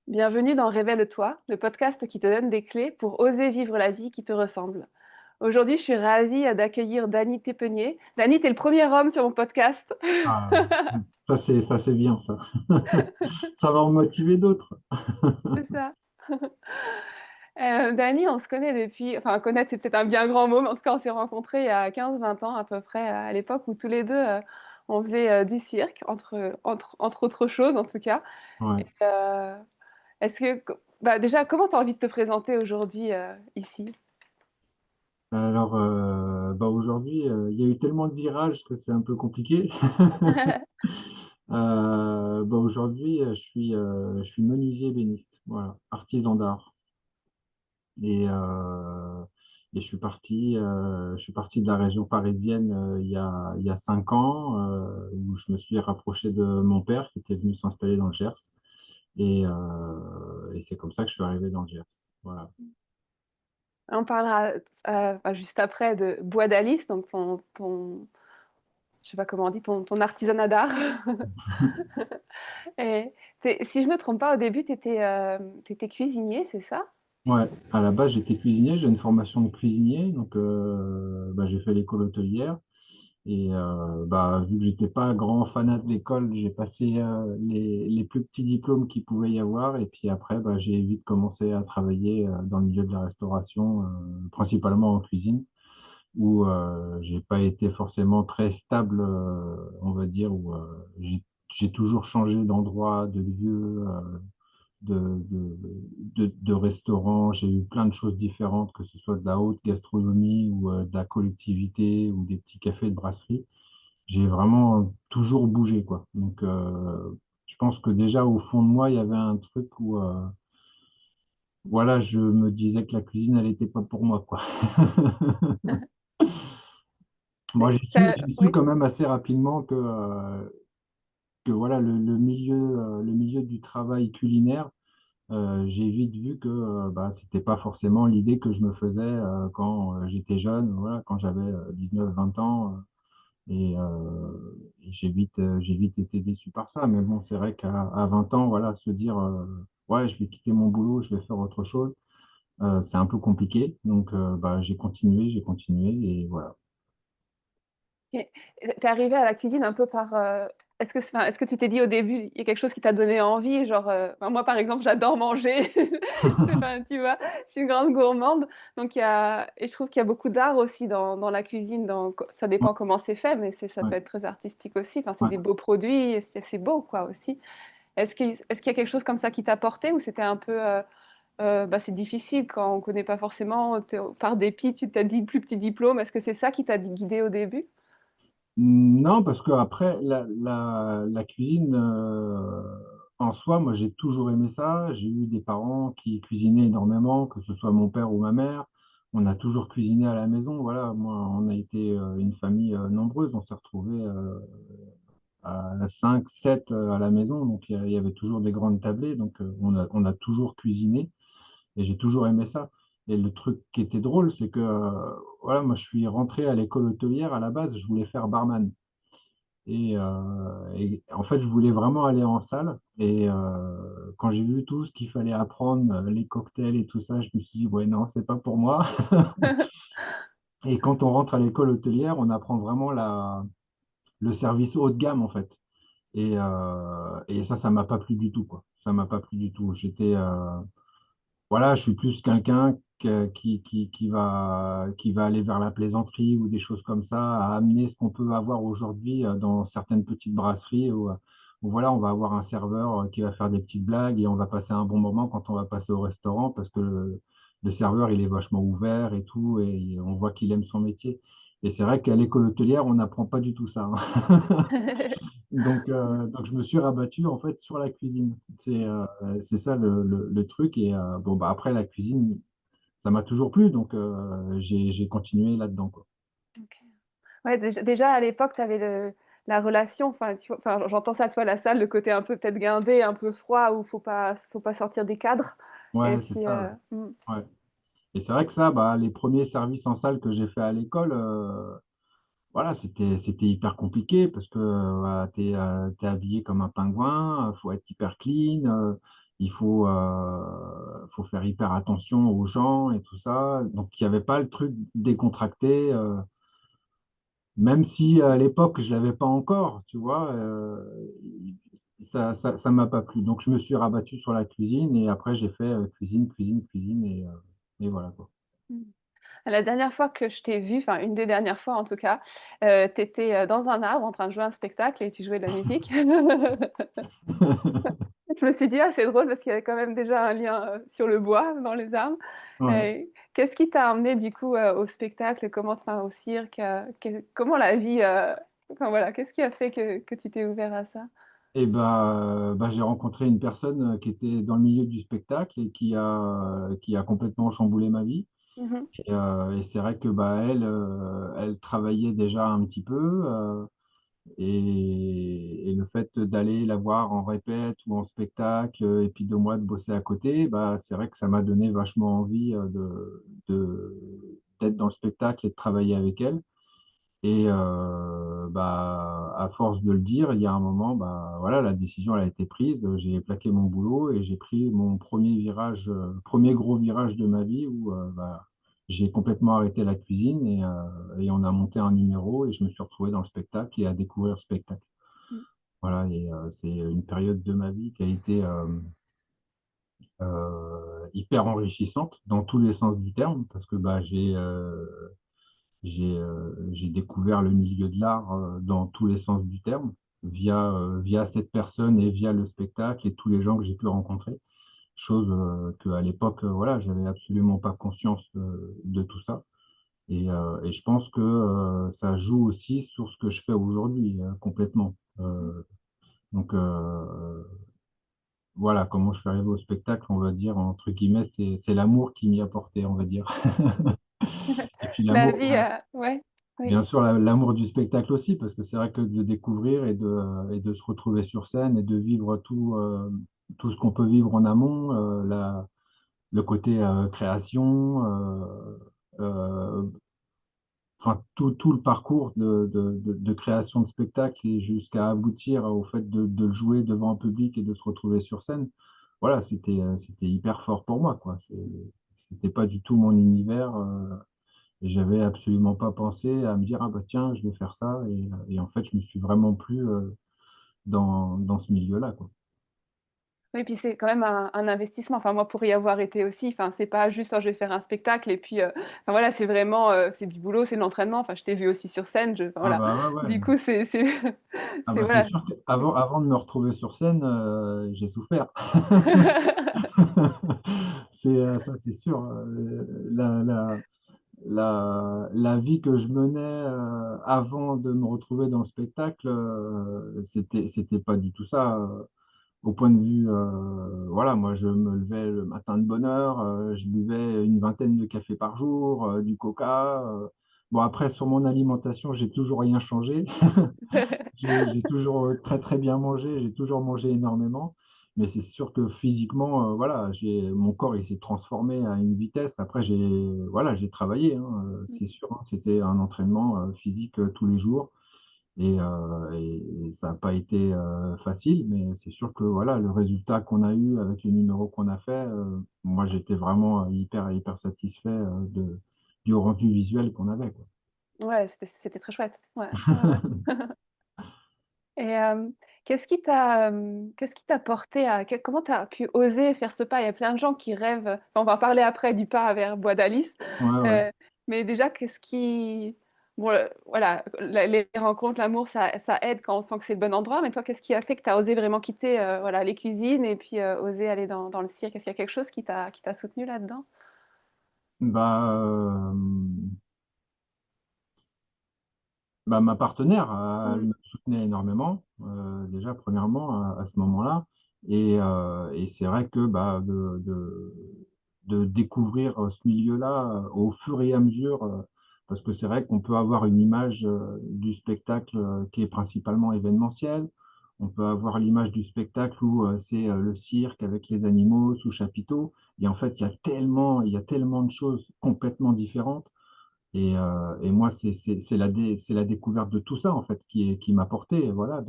Bienvenue dans Révèle-toi, le podcast qui te donne des clés pour oser vivre la vie qui te ressemble. Aujourd'hui, je suis ravie d'accueillir Dany Tépenier. Dany, t'es le premier homme sur mon podcast. Ah, ça c'est bien ça. Ça va en motiver d'autres. C'est ça. Dany, on se connaît depuis, enfin connaître c'est peut-être un bien grand mot, mais en tout cas on s'est rencontrés il y a 15-20 ans à peu près, à l'époque où tous les deux on faisait du cirque, entre autres choses en tout cas. Ouais. Et, est-ce que, bah, déjà, comment tu as envie de te présenter aujourd'hui ici? Alors, aujourd'hui, il y a eu tellement de virages que c'est un peu compliqué. Aujourd'hui, je suis menuisier ébéniste, voilà, artisan d'art. Et je suis parti de la région parisienne il y a 5 ans, où je me suis rapproché de mon père qui était venu s'installer dans le Gers. Et c'est comme ça que je suis arrivé dans le Gers. Voilà. On parlera bah, juste après de Bois d'Alice, donc je sais pas comment on dit, ton artisanat d'art. Et si je me trompe pas, au début, tu étais cuisinier, c'est ça? Ouais, à la base, j'étais cuisinier, j'ai une formation de cuisinier, donc j'ai fait l'école hôtelière. Et vu que j'étais pas un grand fanat de l'école, j'ai passé les plus petits diplômes qu'il pouvait y avoir. Et puis après, j'ai vite commencé à travailler dans le milieu de la restauration, principalement en cuisine, où j'ai pas été forcément très stable, on va dire, où j'ai toujours changé d'endroit, de lieu, de restaurant. J'ai eu plein de choses différentes, que ce soit de la haute gastronomie ou de la collectivité ou des petits cafés de brasserie. J'ai vraiment toujours bougé, quoi. Donc, je pense que déjà, au fond de moi, il y avait un truc où, voilà, je me disais que la cuisine, elle n'était pas pour moi, quoi. Moi, j'ai su Oui. quand même assez rapidement que voilà, le milieu du travail culinaire, j'ai vite vu que c'était pas forcément l'idée que je me faisais quand j'étais jeune, voilà, quand j'avais 19-20 ans. Et j'ai vite été déçu par ça. Mais bon, c'est vrai qu'à 20 ans, voilà, se dire ouais, je vais quitter mon boulot, je vais faire autre chose, c'est un peu compliqué. Donc, j'ai continué et voilà. Et t'es arrivé à la cuisine un peu par. Est-ce que, est-ce que tu t'es dit au début, il y a quelque chose qui t'a donné envie, genre, enfin, moi par exemple, j'adore manger. Je sais pas, tu vois, je suis une grande gourmande, donc et je trouve qu'il y a beaucoup d'art aussi dans la cuisine. Ça Ouais, dépend comment c'est fait, mais ça ouais, peut être très artistique aussi. Enfin, c'est ouais. des beaux produits, et c'est beau quoi aussi. Est-ce qu'il y a quelque chose comme ça qui t'a porté ou c'était un peu, bah, c'est difficile quand on connaît pas forcément, par dépit, tu t'as dit plus petit diplôme. Est-ce que c'est ça qui t'a guidé au début? Non, parce que après la cuisine, en soi, moi j'ai toujours aimé ça. J'ai eu des parents qui cuisinaient énormément, que ce soit mon père ou ma mère. On a toujours cuisiné à la maison. Voilà, moi, on a été une famille nombreuse. On s'est retrouvés à 5, 7 à la maison. Donc il y avait toujours des grandes tablées. Donc on a toujours cuisiné et j'ai toujours aimé ça. Et le truc qui était drôle, c'est que voilà, moi je suis rentré à l'école hôtelière. À la base, je voulais faire barman. Et en fait, je voulais vraiment aller en salle. Et quand j'ai vu tout ce qu'il fallait apprendre, les cocktails et tout ça, je me suis dit, ouais, non, c'est pas pour moi. Et quand on rentre à l'école hôtelière, on apprend vraiment le service haut de gamme, en fait. Et ça m'a pas plu du tout, quoi. Ça m'a pas plu du tout. Voilà, je suis plus quelqu'un qui va aller vers la plaisanterie ou des choses comme ça, à amener ce qu'on peut avoir aujourd'hui dans certaines petites brasseries où voilà, on va avoir un serveur qui va faire des petites blagues et on va passer un bon moment quand on va passer au restaurant parce que le serveur, il est vachement ouvert et tout, et on voit qu'il aime son métier. Et c'est vrai qu'à l'école hôtelière, on n'apprend pas du tout ça, hein. Donc, je me suis rabattu en fait sur la cuisine. C'est ça le truc. Et bon, après, la cuisine, ça m'a toujours plu. Donc, j'ai continué là-dedans, quoi. Ok. Ouais, déjà à l'époque, tu avais la relation, enfin, enfin, j'entends ça, toi, la salle, le côté un peu peut-être guindé, un peu froid, où faut pas sortir des cadres. Et Ouais, c'est puis, ça. Ouais. Et c'est vrai que ça, les premiers services en salle que j'ai fait à l'école, voilà, c'était hyper compliqué parce que t'es habillé comme un pingouin, faut être hyper clean. faut faire hyper attention aux gens et tout ça. Donc, il n'y avait pas le truc décontracté, même si à l'époque, je l'avais pas encore, tu vois, ça m'a pas plu. Donc, je me suis rabattu sur la cuisine et après, j'ai fait cuisine, cuisine, cuisine et voilà quoi. Mmh. La dernière fois que je t'ai vue, enfin une des dernières fois en tout cas, tu étais, dans un arbre en train de jouer un spectacle et tu jouais de la musique. Je me suis dit: «Ah, c'est drôle parce qu'il y avait quand même déjà un lien, sur le bois, dans les arbres». Ouais. Qu'est-ce qui t'a emmené du coup, au spectacle? Comment enfin au cirque, comment la vie, enfin voilà, qu'est-ce qui a fait que tu t'es ouvert à ça? Et bah, j'ai rencontré une personne qui était dans le milieu du spectacle et qui a complètement chamboulé ma vie. Mmh mh. Et c'est vrai que bah, elle travaillait déjà un petit peu. Et le fait d'aller la voir en répète ou en spectacle, et puis de moi de bosser à côté, bah, c'est vrai que ça m'a donné vachement envie, d'être dans le spectacle et de travailler avec elle. Et bah, à force de le dire, il y a un moment, bah, voilà, la décision elle a été prise. J'ai plaqué mon boulot et j'ai pris mon premier virage, 1 gros virage de ma vie où, bah, j'ai complètement arrêté la cuisine et on a monté un numéro et je me suis retrouvé dans le spectacle et à découvrir le spectacle. Mmh. Voilà et c'est une période de ma vie qui a été, hyper enrichissante dans tous les sens du terme parce que, bah, j'ai découvert le milieu de l'art, dans tous les sens du terme, via cette personne et via le spectacle et tous les gens que j'ai pu rencontrer. Chose, qu'à l'époque, voilà, j'avais absolument pas conscience de tout ça et je pense que, ça joue aussi sur ce que je fais aujourd'hui, complètement. Mmh. Donc voilà, comment je suis arrivé au spectacle, on va dire, entre guillemets, c'est l'amour qui m'y a porté, on va dire. Et puis La l'amour, vie, ouais, oui. bien sûr, l'amour du spectacle aussi, parce que c'est vrai que de découvrir et de se retrouver sur scène et de vivre tout ce qu'on peut vivre en amont, le côté, création, heu, enfin tout le parcours de création de spectacle et jusqu'à aboutir au fait de le jouer devant un public et de se retrouver sur scène. Voilà, c'était hyper fort pour moi, quoi. C'était pas du tout mon univers, et j'avais absolument pas pensé à me dire: «Ah bah tiens, je vais faire ça» et en fait, je me suis vraiment plu, dans ce milieu-là, quoi. Oui, puis c'est quand même un investissement. Enfin, moi, pour y avoir été aussi, enfin, c'est pas juste: «Oh, je vais faire un spectacle» et puis, enfin, voilà, c'est vraiment, c'est du boulot, c'est de l'entraînement. Enfin, je t'ai vu aussi sur scène, je enfin, Ah voilà. bah, ouais, Du ouais. coup, c'est Ah c'est bah, c'est voilà. sûr qu'avant de me retrouver sur scène, j'ai souffert. Ça, c'est sûr, la vie que je menais, avant de me retrouver dans le spectacle, c'était pas du tout ça, au point de vue, voilà, moi, je me levais le matin de bonne heure, je buvais une vingtaine de cafés par jour, du coca, bon après sur mon alimentation, j'ai toujours rien changé. J'ai toujours, très, très bien mangé, j'ai toujours mangé énormément, mais c'est sûr que physiquement, voilà, j'ai mon corps, il s'est transformé à une vitesse. Après voilà, j'ai travaillé, hein, c'est sûr, hein. C'était un entraînement, physique, tous les jours et ça a pas été, facile, mais c'est sûr que, voilà, le résultat qu'on a eu avec les numéros qu'on a fait, moi, j'étais vraiment, hyper satisfait, du rendu visuel qu'on avait, quoi. Ouais, c'était très chouette. Ouais, ouais, ouais. Et qu'est-ce qui t'a porté à comment tu as pu oser faire ce pas? Il y a plein de gens qui rêvent, enfin, on va en parler après du pas vers Bois d'Alice, Ouais, ouais. heu, mais déjà qu'est-ce qui bon, voilà, la les rencontres, l'amour, ça aide quand on sent que c'est le bon endroit, mais toi, qu'est-ce qui a fait que tu as osé vraiment quitter, voilà, les cuisines et puis, oser aller dans le cirque? Est-ce qu'il y a quelque chose qui t'a soutenu là-dedans? Bah, bah, ma partenaire, elle Mmh. me soutenait énormément, déjà premièrement à ce moment-là et c'est vrai que, bah, de découvrir, ce milieu-là, au fur et à mesure, parce que c'est vrai qu'on peut avoir une image, du spectacle, qui est principalement événementiel. On peut avoir l'image du spectacle où, c'est, le cirque avec les animaux sous chapiteau et en fait, il y a tellement de choses complètement différentes et moi, c'est la découverte de tout ça, en fait, qui m'a porté, voilà,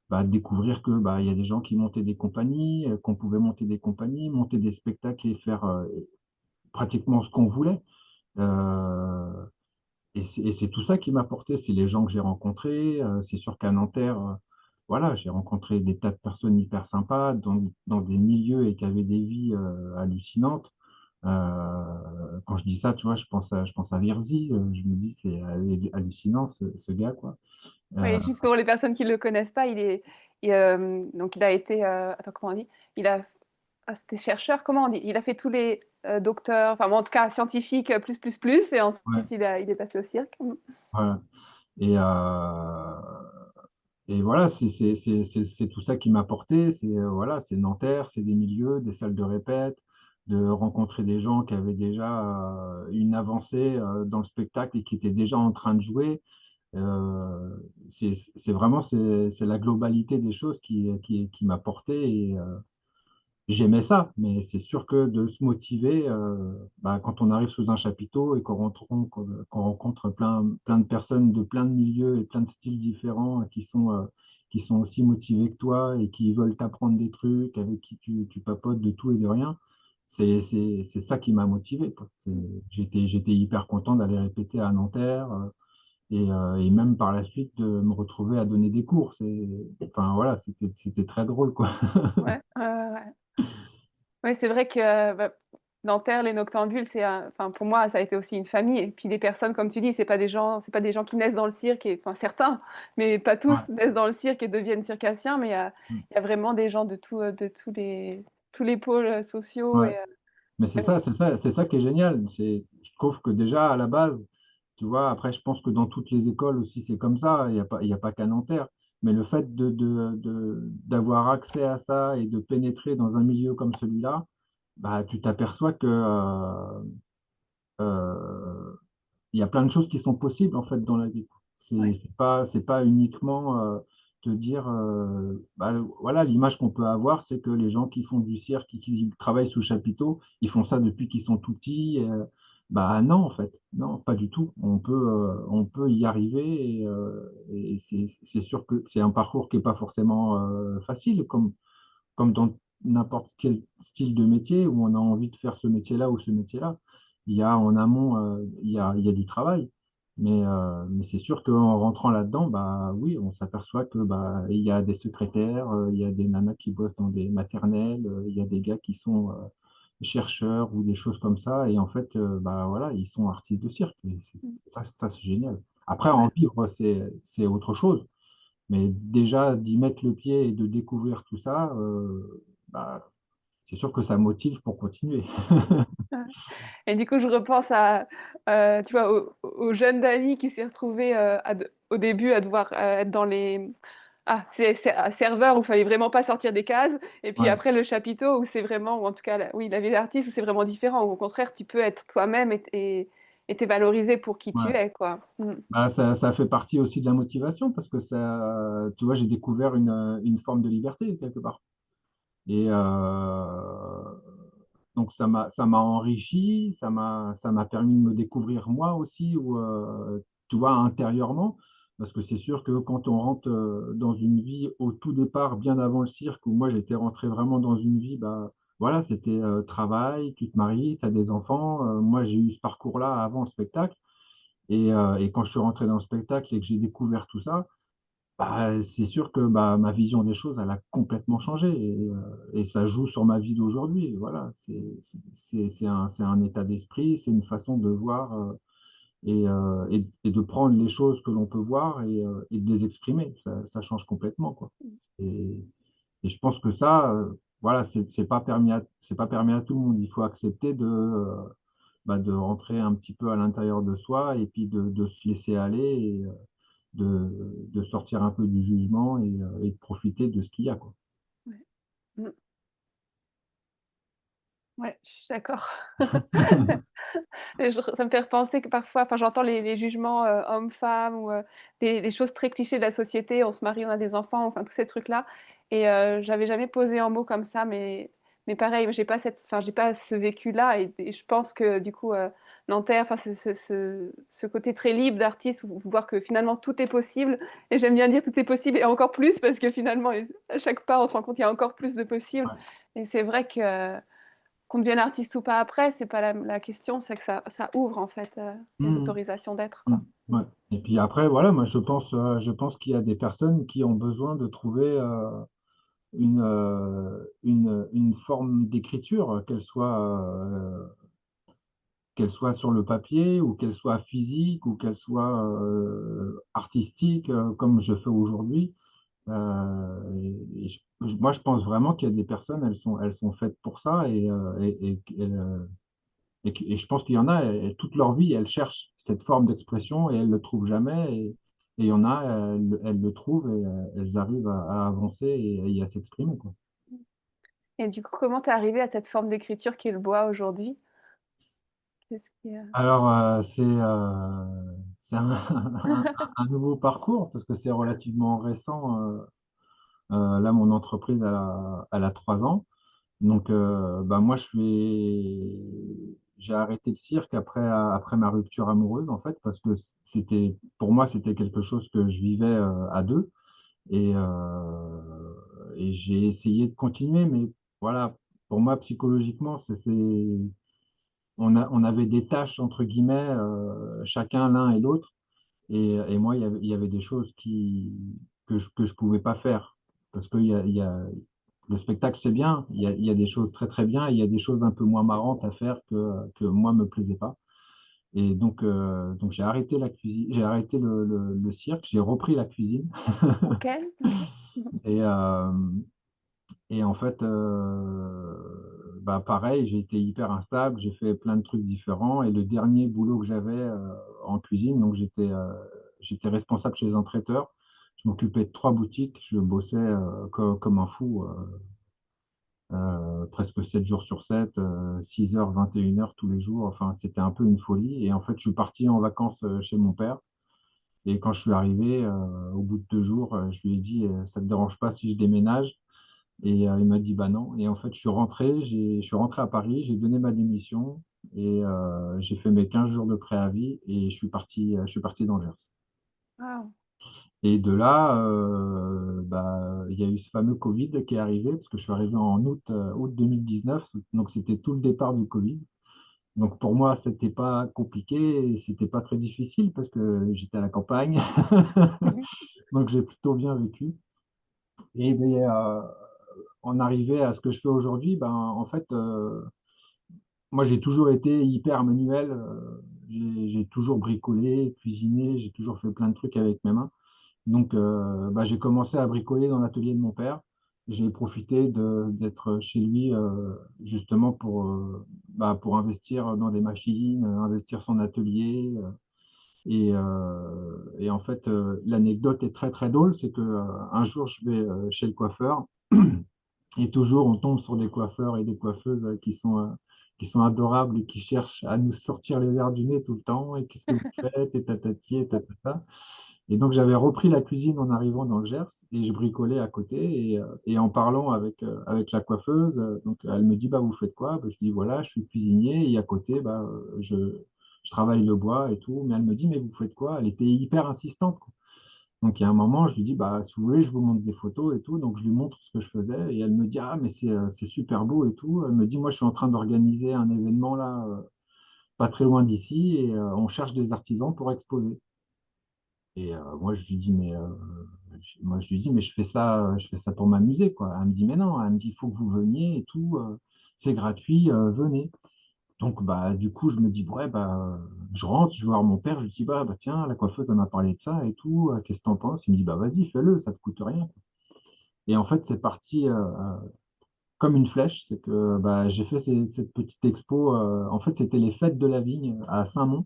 bah, découvrir que, bah, il y a des gens qui montaient des compagnies, qu'on pouvait monter des compagnies, monter des spectacles et faire, pratiquement ce qu'on voulait. Heu et c'est tout ça qui m'a porté, c'est les gens que j'ai rencontrés, c'est sûr qu'à Nanterre, voilà, j'ai rencontré des tas de personnes hyper sympas dans des milieux et qui avaient des vies, hallucinantes. Quand je dis ça, tu vois, je pense à Virzi, je me dis: «C'est hallucinant ce gars, quoi». Oui, Heu, juste pour les personnes qui le connaissent pas, donc il a été, attends, comment on dit? Il a Ah, c'était chercheur, comment on dit? Il a fait tous les, docteurs, enfin bon, en tout cas scientifique, plus et ouais, ensuite il est passé au cirque. Mmh. voilà et voilà, c'est tout ça qui m'a porté, c'est, voilà, c'est Nanterre, c'est des milieux, des salles de répète, de rencontrer des gens qui avaient déjà, une avancée, dans le spectacle et qui étaient déjà en train de jouer. C'est vraiment c'est la globalité des choses qui m'a porté et j'aimais ça, mais c'est sûr que de se motiver, bah, quand on arrive sous un chapiteau et qu'on rencontre plein de personnes de plein de milieux et plein de styles différents qui sont aussi motivés que toi et qui veulent t'apprendre des trucs, avec qui tu papotes de tout et de rien, c'est ça qui m'a motivé, quoi. J'étais hyper content d'aller répéter à Nanterre, et même par la suite de me retrouver à donner des cours. Enfin voilà, c'était très drôle, quoi. Ouais, ouais, ouais, ouais. Ouais, c'est vrai que, bah, Nanterre, les Noctambules, enfin, pour moi, ça a été aussi une famille et puis les personnes, comme tu dis, c'est pas des gens qui naissent dans le cirque et enfin certains, mais pas Ouais. tous naissent dans le cirque et deviennent circassiens, mais Mmh. il y a vraiment des gens de tous les pôles, sociaux Ouais. et Mais c'est ça qui est génial. Je trouve que déjà à la base, tu vois, après je pense que dans toutes les écoles aussi c'est comme ça, il y a pas qu'à Nanterre. Mais le fait d'avoir accès à ça et de pénétrer dans un milieu comme celui-là, bah, tu t'aperçois que, heu il y a plein de choses qui sont possibles en fait dans la vie. ouais, C'est pas uniquement, te dire, bah, voilà, l'image qu'on peut avoir, c'est que les gens qui font du cirque et qui travaillent sous chapiteau, ils font ça depuis qu'ils sont tout petits, bah, non en fait, non, pas du tout. On peut y arriver et c'est sûr que c'est un parcours qui est pas forcément, facile comme dans n'importe quel style de métier où on a envie de faire ce métier-là ou ce métier-là. Il y a en amont, il y a du travail, mais c'est sûr qu'en rentrant là-dedans, bah, oui, on s'aperçoit que, bah, il y a des secrétaires, il y a des nanas qui bossent dans des maternelles, il y a des gars qui sont, chercheurs ou des choses comme ça et en fait, bah, voilà, ils sont artistes de cirque et mmh, ça, c'est génial. Après en ouais, vivre, c'est autre chose. Mais déjà d'y mettre le pied et de découvrir tout ça, bah, c'est sûr que ça motive pour continuer. ouais. Et du coup, je repense tu vois, au jeune Dany qui s'est retrouvé, au début à devoir, être dans les c'est serveur où il fallait vraiment pas sortir des cases et puis Ouais, après le chapiteau où c'est vraiment ou en tout cas oui, la vie d'artiste où c'est vraiment différent, où au contraire tu peux être toi-même et tu valorisé pour qui tu ouais. es, quoi. Mmh. Bah, ça fait partie aussi de la motivation parce que ça tu vois, j'ai découvert une forme de liberté quelque part et donc ça m'a enrichi, ça m'a permis de me découvrir moi aussi ou tu vois, intérieurement. Parce que c'est sûr que quand on rentre, dans une vie au tout départ, bien avant le cirque, où moi j'étais rentré vraiment dans une vie, bah, voilà, c'était, travail, tu te maries, tu as des enfants, moi j'ai eu ce parcours-là avant le spectacle et quand je suis rentré dans le spectacle et que j'ai découvert tout ça, bah, c'est sûr que, bah, ma vision des choses, elle a complètement changé et ça joue sur ma vie d'aujourd'hui. Voilà, c'est un état d'esprit, c'est une façon de voir, et de prendre les choses que l'on peut voir et de les exprimer. Ça change complètement, quoi. Et et je pense que ça, voilà, c'est pas permis à tout le monde. Il faut accepter bah, de rentrer un petit peu à l'intérieur de soi et puis de se laisser aller et de sortir un peu du jugement et de profiter de ce qu'il y a, quoi. Ouais. Mmh. Ouais, je suis d'accord. Et ça me fait repenser que parfois, enfin, j'entends les jugements, hommes-femmes ou, des choses très clichés de la société. On se marie, on a des enfants, enfin tous ces trucs-là et j'avais jamais posé en mots comme ça, mais mais pareil, j'ai pas enfin, j'ai pas ce vécu-là et je pense que du coup, Nanterre, enfin, ce côté très libre d'artiste, voir que finalement tout est possible. Et j'aime bien dire tout est possible et encore plus parce que finalement, à chaque pas, on se rend compte qu'il y a encore plus de possible. Ouais. Et c'est vrai que qu'on devienne artiste ou pas après, c'est pas la question, c'est que ça ouvre en fait les Mhm. autorisations d'être, quoi. Mhm. Ouais. Et puis après, voilà, moi je pense qu'il y a des personnes qui ont besoin de trouver une forme d'écriture, qu'elle soit sur le papier ou qu'elle soit physique ou qu'elle soit artistique, comme je fais aujourd'hui. Moi, je pense vraiment qu'il y a des personnes, elles sont faites pour ça et je pense qu'il y en a, toute leur vie, elles cherchent cette forme d'expression et elles ne le trouvent jamais. Et il y en a, elles le trouvent et elles arrivent à avancer et à s'exprimer, quoi. Et du coup, comment t'es arrivé à cette forme d'écriture qui est le bois aujourd'hui? Qu'est-ce qui, Alors, c'est un nouveau parcours parce que c'est relativement récent. Là, mon entreprise, elle a 3 ans. Donc, bah, moi, j'ai arrêté le cirque après ma rupture amoureuse, en fait, parce que pour moi, c'était quelque chose que je vivais à deux. Et, et j'ai essayé de continuer, mais voilà, pour moi, psychologiquement, on avait des tâches, entre guillemets, chacun l'un et l'autre. Et moi, il y avait des choses que je pouvais pas faire. Parce que le spectacle, c'est bien. Il y a des choses très, très bien. Et il y a des choses un peu moins marrantes à faire que moi, me plaisaient pas. Et donc j'ai arrêté la cuisine, j'ai arrêté le cirque, j'ai repris la cuisine. Ok, ok. Et, et en fait, bah pareil, j'ai été hyper instable, j'ai fait plein de trucs différents. Et le dernier boulot que j'avais en cuisine, donc j'étais responsable chez un traiteur. Je m'occupais de 3 boutiques, je bossais comme un fou, presque 7 jours sur 7, 6 heures, 21 heures tous les jours. Enfin, c'était un peu une folie. Et en fait, je suis parti en vacances chez mon père. Et quand je suis arrivé, au bout de 2 jours, je lui ai dit, ça ne te dérange pas si je déménage? Et il m'a dit bah non. Et en fait, je suis rentré à Paris, j'ai donné ma démission et j'ai fait mes 15 jours de préavis et je suis parti dans le Gers. Wow. Et de là, bah, il y a eu ce fameux Covid qui est arrivé, parce que je suis arrivé en août 2019, donc c'était tout le départ du Covid. Donc pour moi, c'était pas compliqué, et c'était pas très difficile parce que j'étais à la campagne, Mhm. donc j'ai plutôt bien vécu. Et ben, en arrivé à ce que je fais aujourd'hui, ben, en fait, moi, j'ai toujours été hyper manuel. J'ai toujours bricolé, cuisiné, j'ai toujours fait plein de trucs avec mes mains. Donc, bah, j'ai commencé à bricoler dans l'atelier de mon père. J'ai profité d'être chez lui justement pour investir dans des machines, investir son atelier. Et en fait, l'anecdote est très très drôle, c'est que un jour, je vais chez le coiffeur. Et toujours, on tombe sur des coiffeurs et des coiffeuses qui sont adorables et qui cherchent à nous sortir les verres du nez tout le temps. Et qu'est-ce que vous faites? Et tatati, et tatata. Et donc, j'avais repris la cuisine en arrivant dans le Gers et je bricolais à côté. Et en parlant avec la coiffeuse, donc, elle me dit, bah, vous faites quoi? Bah, je dis, voilà, je suis cuisinier et à côté, bah, je travaille le bois et tout. Mais elle me dit, mais vous faites quoi? Elle était hyper insistante, quoi. Donc, il y a un moment, je lui dis, bah, si vous voulez, je vous montre des photos et tout. Donc, je lui montre ce que je faisais. Et elle me dit, ah, mais c'est super beau et tout. Elle me dit, moi, je suis en train d'organiser un événement là, pas très loin d'ici. Et on cherche des artisans pour exposer. Et moi, moi, je lui dis, mais je fais ça pour m'amuser, quoi. Elle me dit, mais non. Elle me dit, il faut que vous veniez et tout. C'est gratuit, venez. Donc, bah, du coup, je me dis, ouais, bah, je rentre, je vais voir mon père, je lui dis, bah, tiens, la coiffeuse, elle m'a parlé de ça et tout, qu'est-ce que t'en penses? Il me dit, bah, vas-y, fais-le, ça te coûte rien. Et en fait, c'est parti comme une flèche, c'est que bah, j'ai fait cette petite expo, en fait, c'était les fêtes de la vigne à Saint-Mont,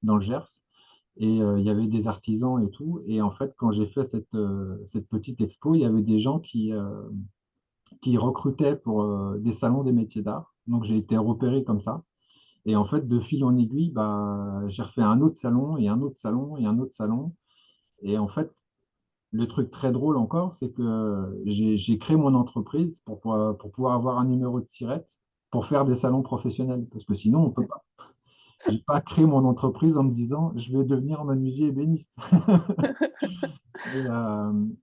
dans le Gers, et il y avait des artisans et tout, et en fait, quand j'ai fait cette petite expo, il y avait des gens qui recrutaient pour des salons des métiers d'art, donc j'ai été repéré comme ça. Et en fait, de fil en aiguille, bah, j'ai refait un autre salon et un autre salon et un autre salon. Et en fait, le truc très drôle encore, c'est que j'ai créé mon entreprise pour pouvoir avoir un numéro de SIRET pour faire des salons professionnels. Parce que sinon, on peut pas. J'ai pas créé mon entreprise en me disant, je vais devenir menuisier ébéniste.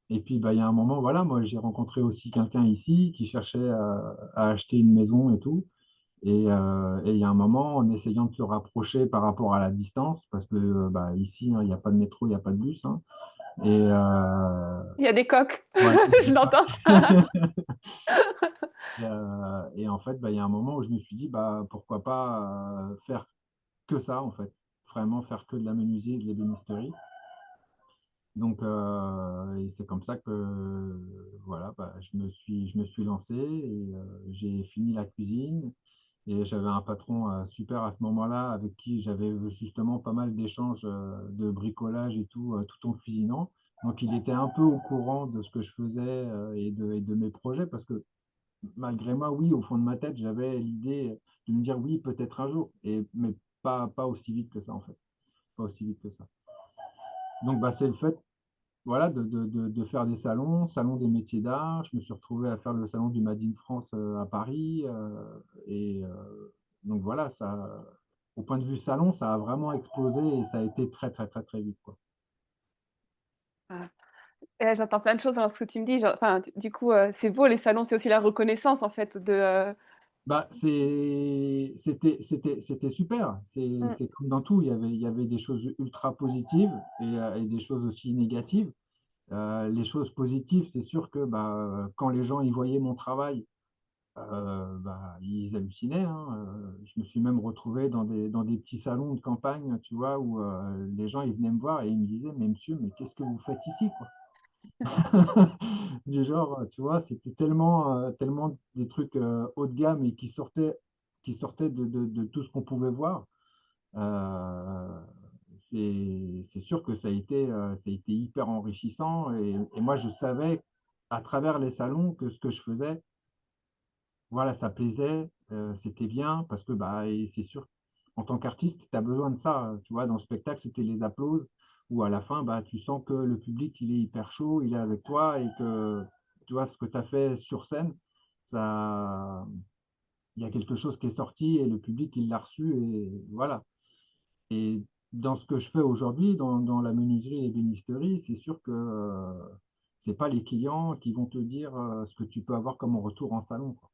Et puis, bah, il y a un moment, voilà, moi, j'ai rencontré aussi quelqu'un ici qui cherchait à acheter une maison et tout. Et il y a un moment, en essayant de se rapprocher par rapport à la distance, parce que bah, ici, hein, il n'y a pas de métro, il n'y a pas de bus, hein. Il y a des coques, Ouais. je l'entends. Et en fait, bah, il y a un moment où je me suis dit, bah, pourquoi pas faire que ça, en fait. Vraiment faire que de la menuiserie et de l'ébénisterie. Donc, et c'est comme ça que voilà, bah, je me suis lancé et j'ai fini la cuisine. Et j'avais un patron super à ce moment-là avec qui j'avais justement pas mal d'échanges de bricolage et tout en cuisinant. Donc, il était un peu au courant de ce que je faisais et de mes projets parce que malgré moi, oui, au fond de ma tête, j'avais l'idée de me dire oui, peut-être un jour, mais pas aussi vite que ça en fait. Pas aussi vite que ça. Donc, bah, c'est le fait voilà, de faire des salons, salon des métiers d'art. Je me suis retrouvé à faire le salon du Made in France à Paris. Et donc voilà, ça, au point de vue salon, ça a vraiment explosé et ça a été très, très, très, très vite, quoi. Ah. Et j'entends plein de choses dans ce que tu me dis. Enfin, du coup, c'est beau, les salons, c'est aussi la reconnaissance, en fait, Bah, c'était super. Mm. C'est comme dans tout, il y avait des choses ultra positives et des choses aussi négatives. Les choses positives, c'est sûr que bah, quand les gens y voyaient mon travail, bah, ils hallucinaient, hein. Je me suis même retrouvé dans des petits salons de campagne, tu vois, où les gens ils venaient me voir et ils me disaient, mais monsieur, mais qu'est-ce que vous faites ici, quoi? Du genre, tu vois, c'était tellement des trucs haut de gamme et qui sortaient de tout ce qu'on pouvait voir. Euh, c'est sûr que ça a été hyper enrichissant et moi, je savais à travers les salons que ce que je faisais, voilà, ça plaisait, c'était bien, parce que bah, et c'est sûr, en tant qu'artiste, tu as besoin de ça. Tu vois, dans le spectacle, c'était les applauses, où à la fin, bah, tu sens que le public, il est hyper chaud, il est avec toi, et que tu vois, ce que tu as fait sur scène, ça, il y a quelque chose qui est sorti, et le public, il l'a reçu, et voilà. Et dans ce que je fais aujourd'hui, dans la menuiserie et l'ébénisterie, c'est sûr que c'est pas les clients qui vont te dire ce que tu peux avoir comme retour en salon, quoi.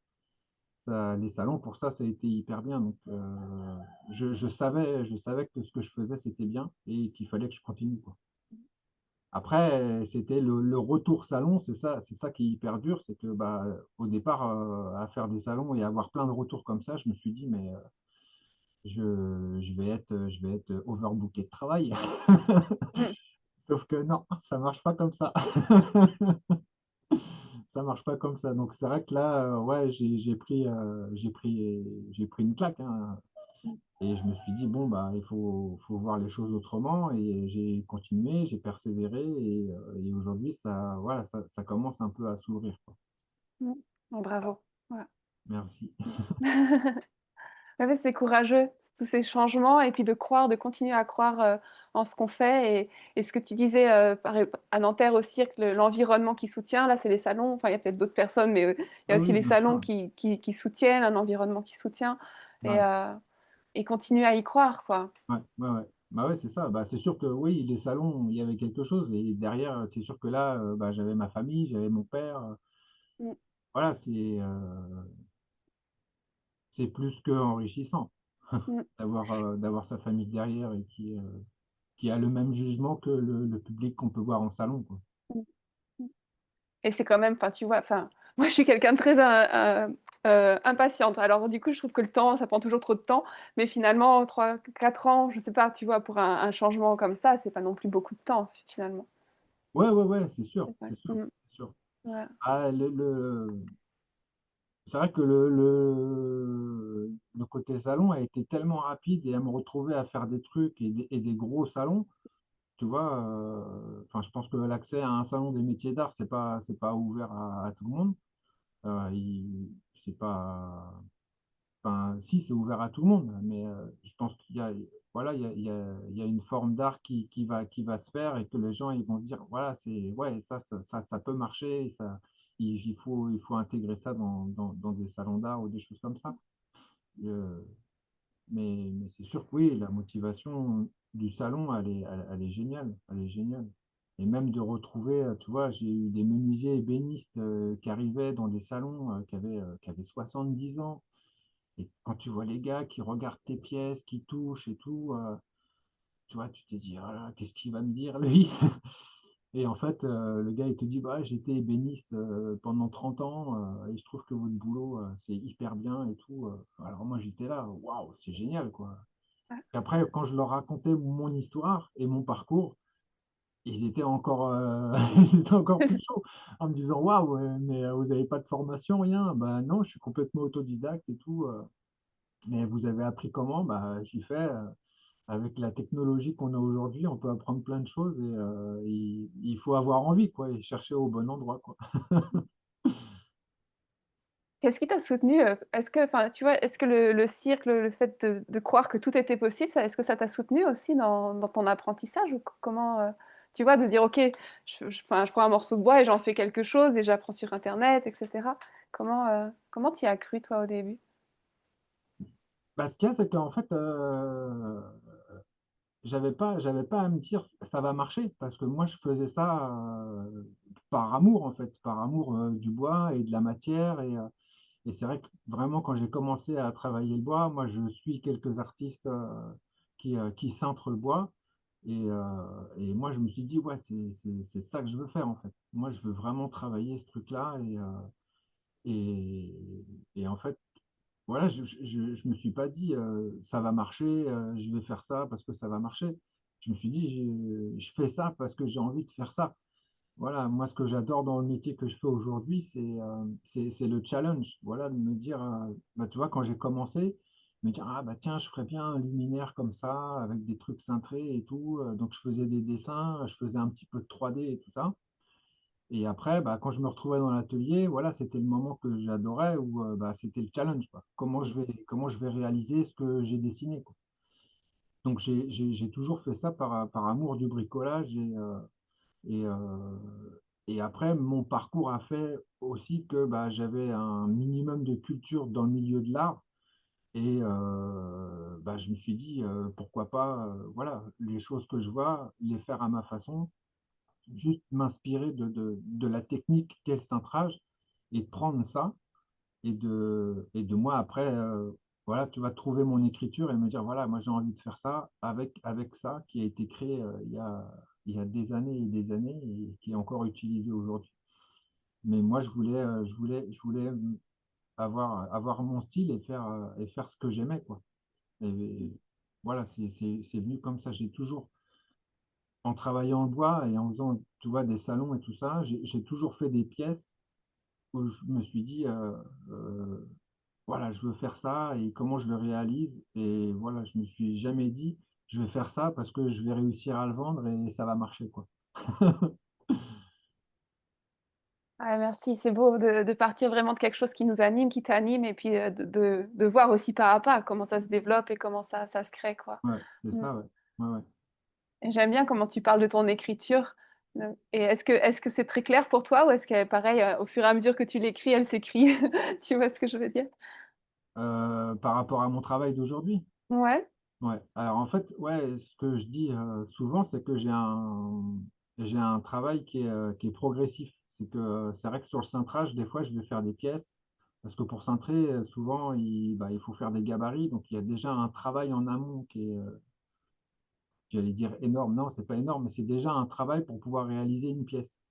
Les salons, pour ça, ça a été hyper bien. Donc, je savais que ce que je faisais, c'était bien et qu'il fallait que je continue, quoi. Après, c'était le retour salon, c'est ça qui est hyper dur. C'est que bah, au départ, à faire des salons et avoir plein de retours comme ça, je me suis dit, mais je vais être overbooké de travail. Mm. Sauf que non, ça marche pas comme ça. Ça marche pas comme ça. Donc, c'est vrai que là, ouais, j'ai pris une claque, hein. Et je me suis dit, bon, bah, faut voir les choses autrement. Et j'ai continué, j'ai persévéré. Et aujourd'hui, ça, voilà, ça commence un peu à s'ouvrir, quoi. Mm. Bon, bravo. Ouais. Merci. Ouais, ouais, c'est courageux, tous ces changements, et puis de croire, de continuer à croire en ce qu'on fait. Et ce que tu disais à Nanterre aussi, avec l'environnement qui soutient, là, c'est les salons. Enfin, il y a peut-être d'autres personnes, mais il y Oui, a aussi oui, les bien salons sûr. qui soutiennent, un environnement qui soutient. Et, Ouais, et continuer à y croire, quoi. ouais, ouais, ouais. Bah ouais, c'est ça. Bah, c'est sûr que oui, les salons, il y avait quelque chose. Et derrière, c'est sûr que là, bah, j'avais ma famille, j'avais mon père. Mm, Voilà, c'est plus que enrichissant mm, d'avoir sa famille derrière et qui a le même jugement que le public qu'on peut voir en salon, quoi. mm, mm. Et c'est quand même, enfin, tu vois, enfin, moi, je suis quelqu'un de très impatiente. Alors, du coup, je trouve que le temps, ça prend toujours trop de temps. Mais finalement, 3, 4 ans, je sais pas, tu vois, pour un changement comme ça, c'est pas non plus beaucoup de temps, finalement. Ouais, ouais, ouais, c'est sûr, C'est vrai. c'est sûr, Mm, c'est sûr. ouais. Ah, c'est vrai que le côté salon a été tellement rapide et à me retrouver à faire des trucs et des gros salons, tu vois, enfin, je pense que l'accès à un salon des métiers d'art, c'est pas ouvert à tout le monde. C'est pas, enfin, si, c'est ouvert à tout le monde, mais je pense qu'il y a, voilà, il y a une forme d'art qui va se faire et que les gens ils vont se dire: «Voilà, c'est ouais, ça peut marcher et ça il faut intégrer ça dans des salons d'art ou des choses comme ça». Heu, mais c'est sûr que oui, la motivation du salon, elle est géniale, elle est géniale et même de retrouver, tu vois, j'ai eu des menuisiers ébénistes, qui arrivaient dans des salons, qui avaient 70 ans et quand tu vois les gars qui regardent tes pièces, qui touchent et tout, tu vois, tu te dis: «Oh là là, qu'est-ce qu'il va me dire lui?» Et en fait, le gars, il te dit: «Bah, j'étais ébéniste, pendant 30 ans, et je trouve que votre boulot, c'est hyper bien et tout», alors moi, j'étais là: «Waouh, c'est génial, quoi». Ouais. Et après, quand je leur racontais mon histoire et mon parcours, ils étaient encore, ils étaient encore plus chauds en me disant: «Waouh, mais vous avez pas de formation, rien?» «Bah non, je suis complètement autodidacte et tout, mais vous avez appris comment?» «Bah, j'ai fait, avec la technologie qu'on a aujourd'hui, on peut apprendre plein de choses et il faut avoir envie, quoi et chercher au bon endroit, quoi». Qu'est-ce qui t'a soutenu, est-ce que enfin, tu vois, est-ce que le cirque, le fait de croire que tout était possible, ça est-ce que ça t'a soutenu aussi dans ton apprentissage ou comment, tu vois, de dire: «OK, enfin, je prends un morceau de bois et j'en fais quelque chose et j'apprends sur internet» et cetera. Comment tu y as cru toi au début? Bah, ce qu'il y a, c'est qu'en fait, j'avais pas à me dire: «Ça va marcher» parce que moi, je faisais ça, par amour, en fait, par amour, du bois et de la matière et c'est vrai que vraiment quand j'ai commencé à travailler le bois, moi je suis quelques artistes, qui cintrent le bois et moi je me suis dit: «Ouais, c'est ça que je veux faire en fait». Moi je veux vraiment travailler ce truc-là et et en fait, voilà, je me suis pas dit, «Ça va marcher, je vais faire ça parce que ça va marcher». Je me suis dit: Je fais ça parce que j'ai envie de faire ça». Voilà, moi, ce que j'adore dans le métier que je fais aujourd'hui, c'est le challenge. Voilà, de me dire, bah, tu vois, quand j'ai commencé, me dire: «Ah bah tiens, je ferais bien un luminaire comme ça, avec des trucs cintrés et tout», donc je faisais des dessins, je faisais un petit peu de 3D et tout ça et après, bah, quand je me retrouvais dans l'atelier, voilà, c'était le moment que j'adorais où, bah, c'était le challenge, quoi. Comment je vais réaliser ce que j'ai dessiné, quoi? Donc j'ai toujours fait ça par amour du bricolage et et après mon parcours a fait aussi que, bah, j'avais un minimum de culture dans le milieu de l'art et bah, je me suis dit, «Pourquoi pas, voilà, les choses que je vois, les faire à ma façon». Juste m'inspirer de la technique qu'est le cintrage et de prendre ça et de moi après, voilà, tu vas trouver mon écriture et me dire: «Voilà, moi j'ai envie de faire ça avec ça qui a été créé, il y a des années et des années et qui est encore utilisé aujourd'hui». Mais moi je voulais, avoir mon style et faire ce que j'aimais, quoi et voilà, c'est venu comme ça. J'ai toujours en travaillant le bois et en faisant, tu vois, des salons et tout ça, j'ai toujours fait des pièces où je me suis dit, voilà, je veux faire ça et comment je le réalise et voilà, je me suis jamais dit: «Je vais faire ça parce que je vais réussir à le vendre et ça va marcher», quoi. Ouais, merci, c'est beau de partir vraiment de quelque chose qui nous anime, qui t'anime et puis, de voir aussi pas à pas comment ça se développe et comment ça se crée, quoi. Ouais, c'est Mmh. ça, ouais. Ouais, ouais. Et j'aime bien comment tu parles de ton écriture, et est-ce que c'est très clair pour toi ou est-ce que pareil, au fur et à mesure que tu l'écris, elle s'écrit? Tu vois ce que je veux dire? Par rapport à mon travail d'aujourd'hui? Ouais. Ouais, alors en fait, ouais, ce que je dis, souvent, c'est que j'ai un travail qui est progressif. C'est que, c'est vrai que sur le cintrage, des fois, je vais faire des pièces parce que pour cintrer, souvent, il faut faire des gabarits, donc il y a déjà un travail en amont qui est, j'allais dire énorme. Non, c'est pas énorme, mais c'est déjà un travail pour pouvoir réaliser une pièce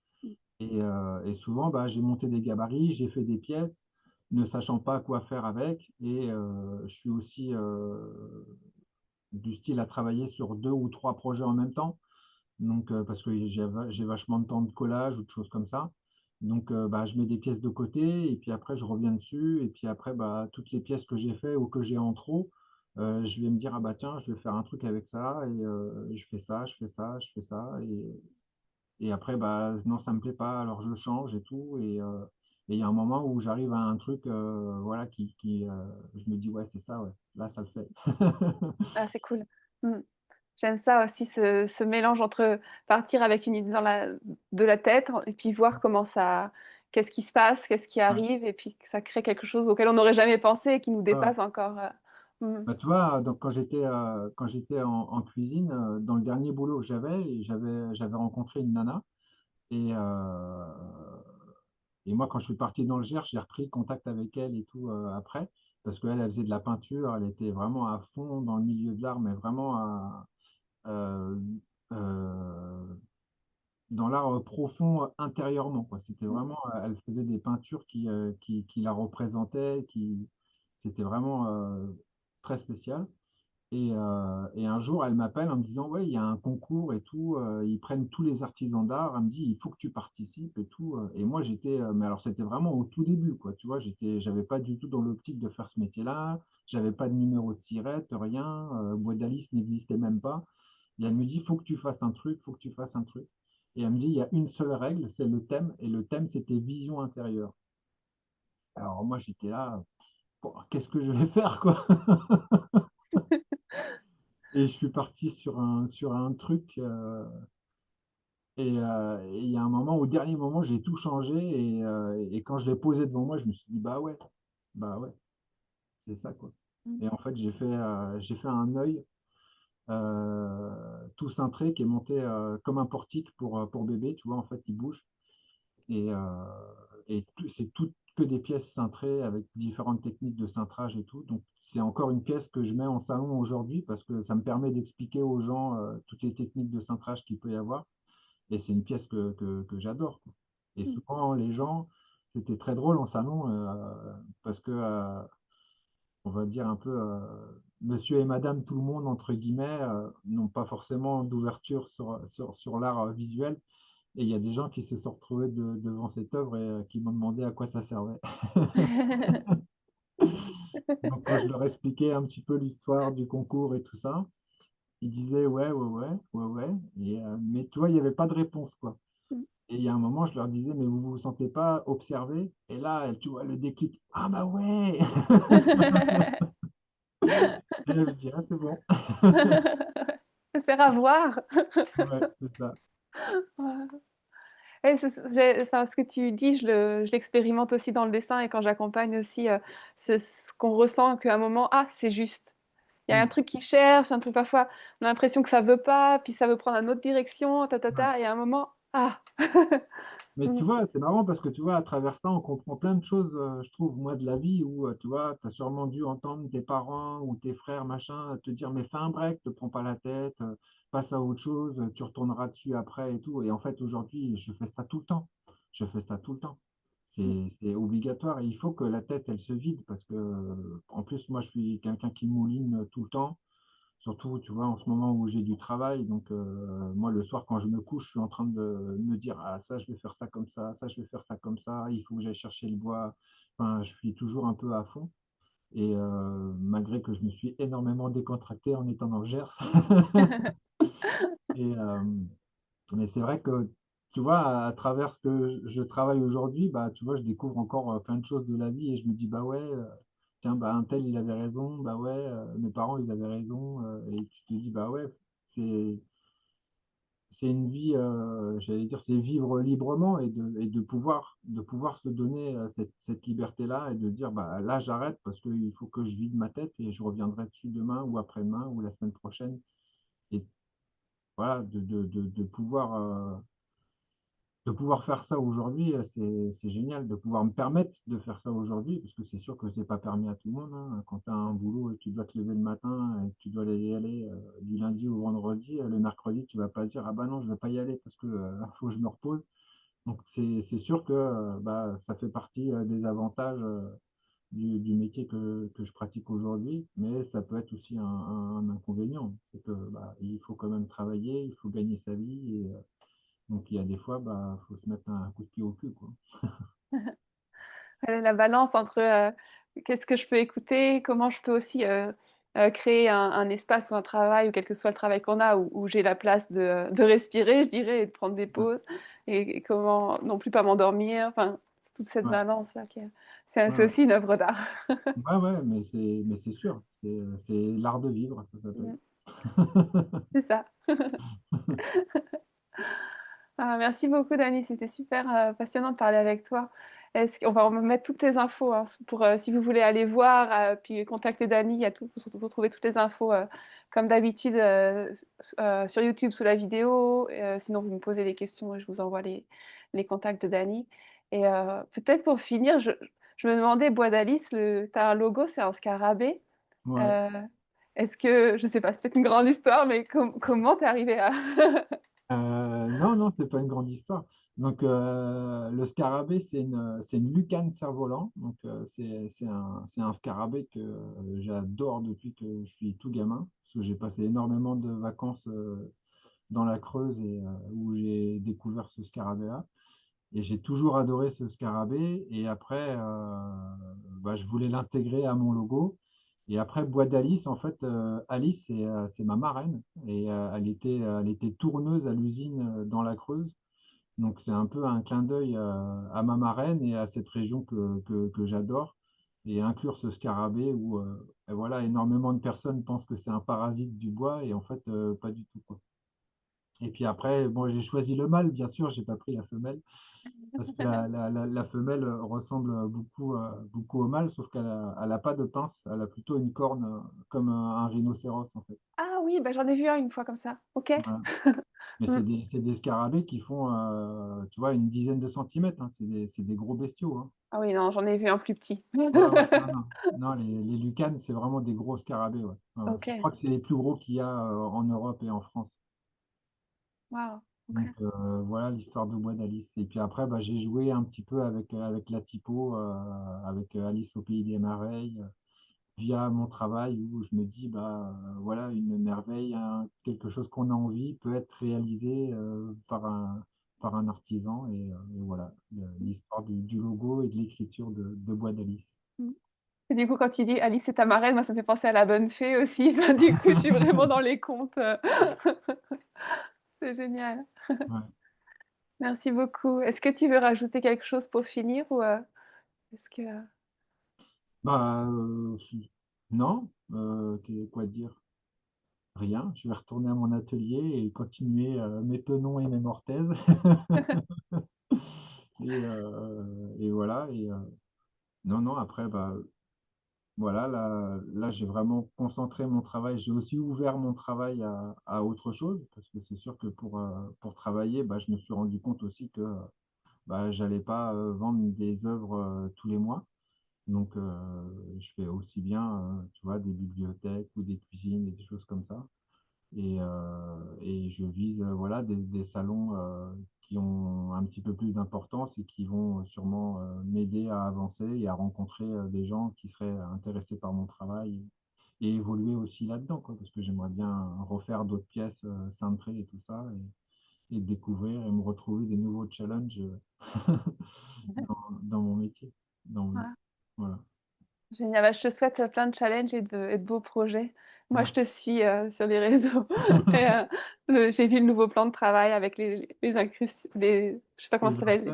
et souvent, bah, j'ai monté des gabarits, j'ai fait des pièces, ne sachant pas quoi faire avec et je suis aussi, du style à travailler sur 2 ou 3 projets en même temps. Donc, parce que j'ai vachement de temps de collage ou de choses comme ça. Donc, bah, je mets des pièces de côté et puis après je reviens dessus et puis après, bah, toutes les pièces que j'ai fait ou que j'ai en trop, je vais me dire: «Ah bah tiens, je vais faire un truc avec ça» et je fais ça, je fais ça, je fais ça et après, bah, non, ça me plaît pas, alors je change et tout et il y a un moment où j'arrive à un truc, voilà, je me dis: «Ouais, c'est ça, ouais, là, ça le fait». Ah, c'est cool. Mmh. J'aime ça aussi, ce mélange entre partir avec une idée dans la de la tête et puis voir comment ça qu'est-ce qui se passe, qu'est-ce qui Ouais, arrive et puis que ça crée quelque chose auquel on n'aurait jamais pensé et qui nous ouais, ouais. dépasse encore, mmh. Bah, tu vois, donc quand j'étais en cuisine, dans le dernier boulot que j'avais, j'avais rencontré une nana et moi, quand je suis parti dans le Gers, j'ai repris contact avec elle et tout, après, parce qu'elle, elle faisait de la peinture, elle était vraiment à fond dans le milieu de l'art, mais vraiment heu dans l'art, profond, intérieurement, quoi. C'était Mmh. vraiment, elle faisait des peintures qui la représentaient, qui c'était vraiment, très spécial et un jour, elle m'appelle en me disant: «Ouais, il y a un concours et tout, ils prennent tous les artisans d'art». Elle me dit: «Il faut que tu participes et tout», et moi, j'étais, mais alors c'était vraiment au tout début, quoi, tu vois? J'avais pas du tout dans l'optique de faire ce métier-là, j'avais pas de numéro de SIRET, rien, Boîte n'existait même pas. Et elle me dit: «Faut que tu fasses un truc, faut que tu fasses un truc», et elle me dit: «Il y a une seule règle, c'est le thème», et le thème, c'était vision intérieure. Alors moi, j'étais là: «Bon, qu'est-ce que je vais faire, quoi?» Et je suis parti sur un truc, et il y a un moment, au dernier moment, j'ai tout changé et quand je l'ai posé devant moi, je me suis dit: bah ouais, c'est ça, quoi», Mmh. et en fait, j'ai fait un œil, tout cintré qui est monté, comme un portique pour bébé, tu vois? En fait, il bouge. Et, c'est tout que des pièces cintrées avec différentes techniques de cintrage et tout. Donc, c'est encore une pièce que je mets en salon aujourd'hui parce que ça me permet d'expliquer aux gens toutes les techniques de cintrage qu'il peut y avoir. Et c'est une pièce que j'adore, quoi. Et Mmh. souvent, les gens, c'était très drôle en salon parce que, on va dire un peu, monsieur et madame tout le monde, entre guillemets, n'ont pas forcément d'ouverture sur l'art visuel. Et il y a des gens qui se sont retrouvés devant cette œuvre et qui m'ont demandé à quoi ça servait. Donc, quand je leur expliquais un petit peu l'histoire du concours et tout ça, ils disaient: «Ouais, ouais, ouais, ouais, ouais», mais tu vois, il n'y avait pas de réponse, quoi. Mmh. Et il y a un moment, je leur disais: «Mais vous vous sentez pas observé?» Et là, tu vois le déclic: «Ah bah ouais!» Et là, je me dis: «Ah, c'est bon». Ça sert à voir. Ouais, c'est ça. Ouais. Et enfin, ce que tu dis, je l'expérimente aussi dans le dessin et quand j'accompagne aussi, ce qu'on ressent qu'à un moment: «Ah, c'est juste». Il y a un Mmh. truc qui cherche, un truc parfois, on a l'impression que ça veut pas, puis ça veut prendre une autre direction, Ouais. et à un moment: «Ah!» Mais Mmh. tu vois, c'est marrant parce que tu vois, à travers ça, on comprend plein de choses, je trouve, moi, de la vie où, tu vois, tu as sûrement dû entendre tes parents ou tes frères, machin, te dire: «Mais fais un break, te prends pas la tête, passe à autre chose, tu retourneras dessus après et tout», et en fait, aujourd'hui, je fais ça tout le temps. Je fais ça tout le temps. Mmh. C'est obligatoire et il faut que la tête, elle se vide parce que, en plus, moi, je suis quelqu'un qui mouline, tout le temps. Surtout, tu vois, en ce moment où j'ai du travail, donc moi, le soir, quand je me couche, je suis en train de me dire: «Ah ça, je vais faire ça comme ça je vais faire ça comme ça, il faut que j'aille chercher le bois». Enfin, je suis toujours un peu à fond et malgré que je me suis énormément décontracté en étant dans le Gers. Et mais c'est vrai que, tu vois, à travers ce que je travaille aujourd'hui, bah, tu vois, je découvre encore, plein de choses de la vie et je me dis: «Bah ouais, tiens, bah, untel, il avait raison, bah ouais, mes parents, ils avaient raison», et tu te dis: «Bah ouais, c'est c'est une vie», j'allais dire, c'est vivre librement et de pouvoir se donner, cette liberté-là et de dire: «Bah, là, j'arrête parce qu'il faut que je vide ma tête et je reviendrai dessus demain ou après-demain ou la semaine prochaine», et voilà, de pouvoir faire ça aujourd'hui, c'est génial de pouvoir me permettre de faire ça aujourd'hui, parce que c'est sûr que c'est pas permis à tout le monde, hein. Quand tu as un boulot et que tu dois te lever le matin et que tu dois y aller, du lundi au vendredi, le mercredi, tu vas pas dire: «Ah bah non, je vais pas y aller parce que, faut que je me repose». Donc c'est sûr que, bah, ça fait partie, des avantages, du métier que je pratique aujourd'hui, mais ça peut être aussi un inconvénient. C'est que, bah, il faut quand même travailler, il faut gagner sa vie et donc il y a des fois, bah, faut se mettre un coup de pied au cul, quoi. La balance entre, qu'est-ce que je peux écouter? Comment je peux aussi, créer un espace ou un travail ou quel que soit le travail qu'on a où j'ai la place de respirer, je dirais et de prendre des Ouais, pauses et comment non plus pas m'endormir, enfin, toute cette ouais, balance-là qui est ouais, c'est ouais. aussi une œuvre d'art. Ouais, ouais, mais c'est sûr, c'est l'art de vivre, ça Mmh. s'appelle. c'est ça. Ah, merci beaucoup Dani, c'était super passionnant de parler avec toi. On va mettre toutes tes infos hein, pour si vous voulez aller voir, puis contacter Dani, il y a tout, vous trouvez toutes les infos comme d'habitude sur YouTube sous la vidéo. Sinon, vous me posez des questions et je vous envoie les contacts de Dani. Et peut-être pour finir, je me demandais, Bois d'Alice, tu as un logo, c'est un scarabée. Ouais. Euh, Est-ce que, je sais pas, c'est peut-être une grande histoire, mais comment t'es arrivé à... Non, non, c'est pas une grande histoire. Donc, le scarabée, c'est une lucane cerf-volant. Donc, c'est un scarabée que j'adore depuis que je suis tout gamin, parce que j'ai passé énormément de vacances dans la Creuse et où j'ai découvert ce scarabée-là. Et j'ai toujours adoré ce scarabée. Et après, bah, je voulais l'intégrer à mon logo. Et après, Bois d'Alice, en fait, Alice, c'est ma marraine. Et elle était tourneuse à l'usine dans la Creuse. Donc, c'est un peu un clin d'œil à ma marraine et à cette région que j'adore. Et inclure ce scarabée où et voilà, énormément de personnes pensent que c'est un parasite du bois. Et en fait, pas du tout, quoi. Et puis après, bon, j'ai choisi le mâle, bien sûr, j'ai pas pris la femelle. Parce que la femelle ressemble beaucoup, beaucoup au mâle, sauf qu'elle a pas de pince, elle a plutôt une corne comme un rhinocéros en fait. Ah oui, bah, j'en ai vu un une fois comme ça. Ok. Voilà. Mais Mm. c'est des scarabées qui font, tu vois, une dizaine de centimètres, hein. C'est des gros bestiaux, hein. Ah oui, non, j'en ai vu un plus petit. Ouais, ouais, non, non. Non, les lucanes, c'est vraiment des gros scarabées, ouais. Ouais, ouais. Ok. Je crois que c'est les plus gros qu'il y a en Europe et en France. Waouh. Ok. Donc voilà l'histoire de Bois d'Alice. Et puis après, bah, j'ai joué un petit peu avec la typo, avec Alice au pays des merveilles, via mon travail où je me dis, bah, voilà, une merveille, quelque chose qu'on a envie peut être réalisé par un artisan. Et voilà, l'histoire du logo et de l'écriture de Bois d'Alice. Mm. Et du coup, quand tu dis Alice c'est ta marraine, moi, ça me fait penser à la bonne fée aussi. Enfin, du coup, je suis vraiment dans les contes. C'est génial. Ouais. Merci beaucoup. Est-ce que tu veux rajouter quelque chose pour finir ou est-ce que Bah, non, quoi dire? Rien. Je vais retourner à mon atelier et continuer mes tenons et mes mortaises. Et voilà. Non, non, après, bah, voilà, là j'ai vraiment concentré mon travail. J'ai aussi ouvert mon travail à autre chose, parce que c'est sûr que pour travailler, bah, je me suis rendu compte aussi que bah, j'allais pas vendre des œuvres tous les mois. Donc, je fais aussi bien, tu vois, des bibliothèques ou des cuisines et des choses comme ça. Et je vise voilà, des salons qui ont un petit peu plus d'importance et qui vont sûrement m'aider à avancer et à rencontrer des gens qui seraient intéressés par mon travail et évoluer aussi là-dedans, quoi, parce que j'aimerais bien refaire d'autres pièces cintrées et tout ça et découvrir et me retrouver des nouveaux challenges dans mon métier. voilà. Voilà. Génial. Bah, je te souhaite plein de challenges et de beaux projets. Moi, je te Merci. suis sur les réseaux. Et, j'ai vu le nouveau plan de travail avec je sais pas comment Les ça s'appelle,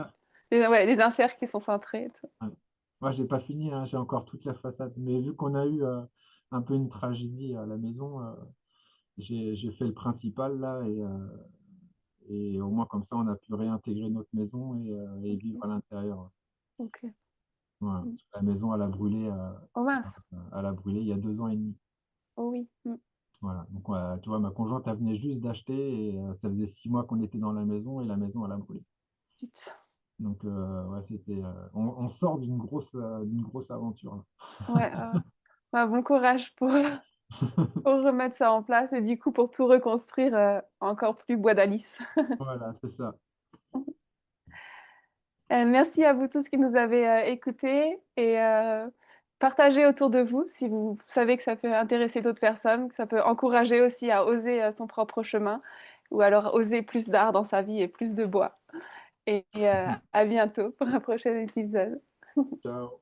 inserts. ouais, les inserts qui sont cintrés et tout. Ouais. Moi, j'ai pas fini, hein, j'ai encore toute la façade. Mais vu qu'on a eu un peu une tragédie à la maison, j'ai fait le principal là et au moins comme ça, on a pu réintégrer notre maison et vivre à l'intérieur. Ok. Voilà. Mm. Parce que la maison, Oh mince. elle a brûlé il y a 2 ans et demi. Oh oui. Mm. Voilà. Donc, tu vois, ma conjointe, elle venait juste d'acheter et ça faisait 6 mois qu'on était dans la maison et la maison, elle a brûlé. Zut. Donc, ouais, on sort d'une grosse aventure là. Ouais. Bah, bon courage pour, pour remettre ça en place et du coup pour tout reconstruire encore plus bois d'Alice. Voilà, c'est ça. Merci à vous tous qui nous avez écoutés et partagez autour de vous si vous savez que ça peut intéresser d'autres personnes, que ça peut encourager aussi à oser son propre chemin ou alors oser plus d'art dans sa vie et plus de bois. Et à bientôt pour un prochain épisode. Ciao.